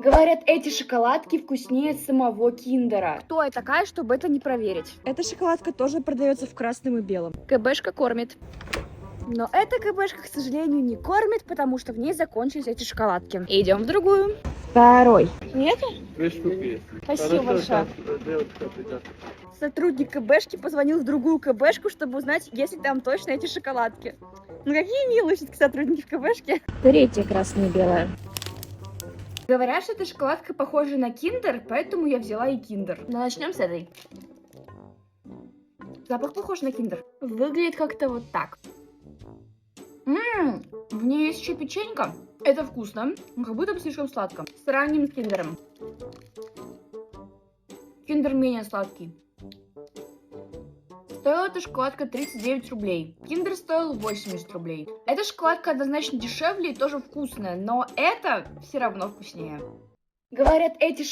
Говорят, эти шоколадки вкуснее самого Киндера. Кто я такая, чтобы это не проверить? Эта шоколадка тоже продается в красном и белом. КБшка кормит. Но эта КБшка, к сожалению, не кормит, потому что в ней закончились эти шоколадки. Идем в другую. Второй. Нету? 2 штуки. Спасибо большое. Девочка придет. Сотрудник КБшки позвонил в другую КБшку, чтобы узнать, есть ли там точно эти шоколадки. Ну какие милые все-таки сотрудники в КБшке. Третья красная и белая. Говорят, что эта шоколадка похожа на Киндер, поэтому я взяла и Киндер. Но начнем с этой. Запах похож на Киндер. Выглядит как-то вот так. В ней есть еще печенька. Это вкусно, но как будто бы слишком сладко. Сравним с Киндером. Киндер менее сладкий. Стоила эта шоколадка 39 рублей. Киндер стоил 80 рублей. Эта шоколадка однозначно дешевле и тоже вкусная, но это все равно вкуснее. Говорят, эти